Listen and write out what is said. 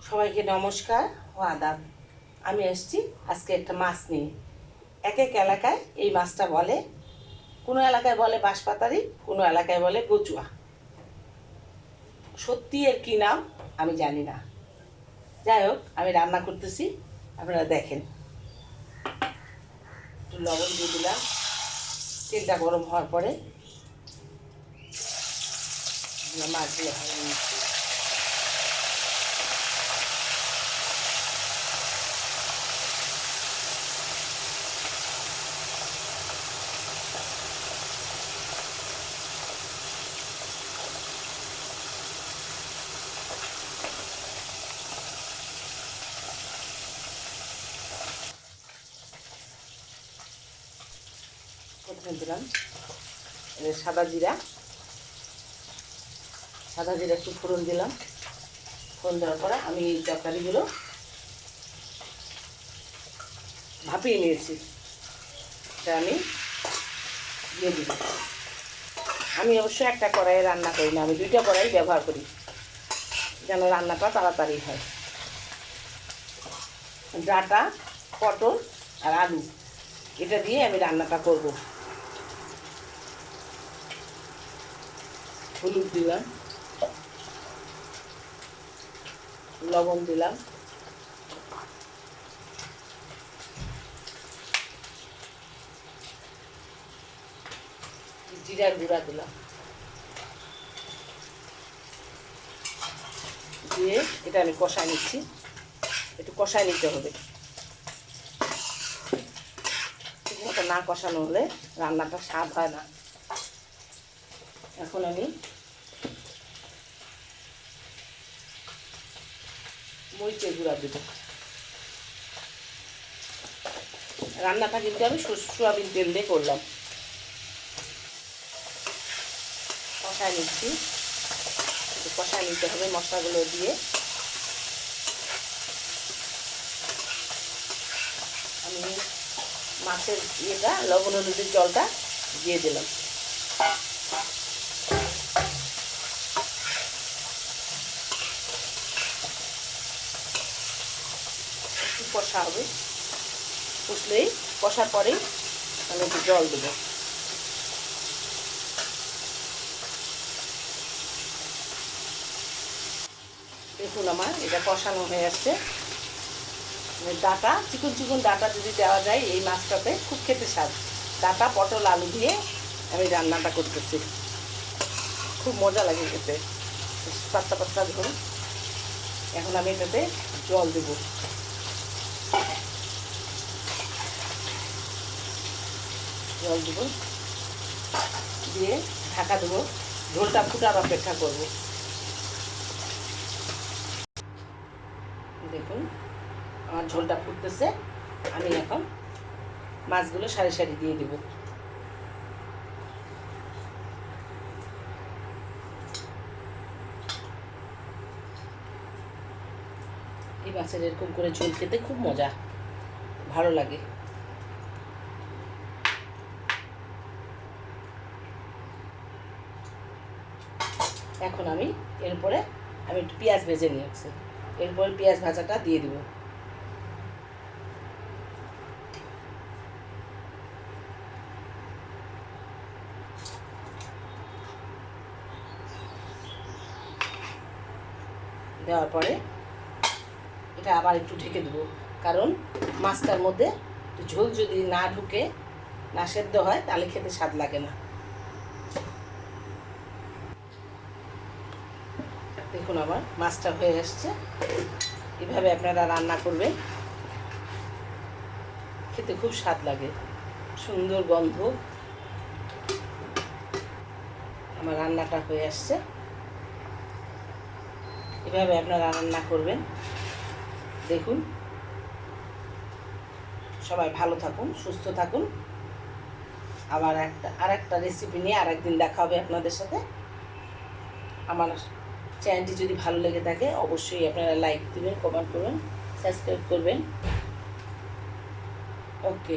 সবাইকে নমস্কার ও আদাব। আমি এসেছি আজকে একটা মাছ নিয়ে। এক এক এলাকায় এই মাছটা বলে, কোনো এলাকায় বলে বাঁশপাতারি, কোনো এলাকায় বলে কচুয়া। সত্যি এর কী নাম আমি জানি না। যাই হোক, আমি রান্না করতেছি, আপনারা দেখেন। একটু লবণ দিয়ে দিলাম। তেলটা গরম হওয়ার পরে মাছগুলো ভালো নিচ্ছি। প্রথমে দিলাম সাদা জিরা একটু ফোড়ন দিলাম। ফোড়ন দেওয়ার পরে আমি এই তরকারিগুলো ভাপিয়ে নিয়েছি, এটা আমি দিয়ে দিব। আমি অবশ্যই একটা কড়াইয়ে রান্না করি না, আমি দুইটা কড়াই ব্যবহার করি যেন রান্নাটা তাড়াতাড়ি হয়। ডাঁটা, পটল আর আলু এটা দিয়ে আমি রান্নাটা করব। হলুদ দিলাম, লবণ দিলাম, জিরার গুঁড়া দিলাম, দিয়ে এটা আমি কষায় নিচ্ছি। একটু কষায় নিতে হবে, ঠিকমতো না কষানো হলে রান্নাটা স্বাদ হয় না। এখন আমি মরিচের গুঁড়া দেব। রান্নাটা কিন্তু আমি সয়াবিন তেল দিয়ে করলাম। কষায় নিচ্ছি, একটু কষায় নিতে হবে মশলাগুলো দিয়ে। আমি মাছের ইয়েটা লবণ হলুদের জলটা দিয়ে দিলাম। একটু কষা হবে, কষলেই কষার পরেই আমি একটু জল দেবো। দেখুন আমার এটা কষানো হয়ে আসছে। ডাঁটা, চিকন চিকন ডাঁটা যদি দেওয়া যায় এই মাছটাতে খুব খেতে স্বাদ। ডাঁটা, পটল, আলু দিয়ে আমি রান্নাটা করতেছি, খুব মজা লাগে খেতে, পাতলা পাতলা ঝোল। এখন আমি এটাতে জল দেব। জল দেব, দিয়ে ঢাকা দেবো, ঝোলটা ফুটার অপেক্ষা করব। দেখুন আমার ঝোলটা ফুটতেছে, আমি এখন মাছগুলো সারি সারি দিয়ে দেব। এই মাছের এরকম করে ঝোল খেতে খুব মজা, ভালো লাগে। এখন আমি এরপরে একটু পেঁয়াজ ভেজে নিয়েছি, এরপরে পেঁয়াজ ভাজাটা দিয়ে দিব। দেওয়ার পরে এটা আবার একটু ঢেকে দেবো, কারণ মাছটার মধ্যে ঝোল যদি না ঢুকে, না সেদ্ধ হয়, তাহলে খেতে স্বাদ লাগে না। দেখুন আমার মাছটা হয়ে আসছে। এভাবে আপনারা রান্না করবেন, খেতে খুব স্বাদ লাগে, সুন্দর গন্ধ। আমার রান্নাটা হয়ে আসছে। এভাবে আপনারা রান্না করবেন। দেখুন, সবাই ভালো থাকুন, সুস্থ থাকুন। আবার আরেকটা রেসিপি নিয়ে আরেকদিন দেখা হবে আপনাদের সাথে। আমার চ্যানেলটি যদি ভালো লেগে থাকে অবশ্যই আপনারা লাইক দেবেন, কমেন্ট করবেন, সাবস্ক্রাইব করবেন। ওকে।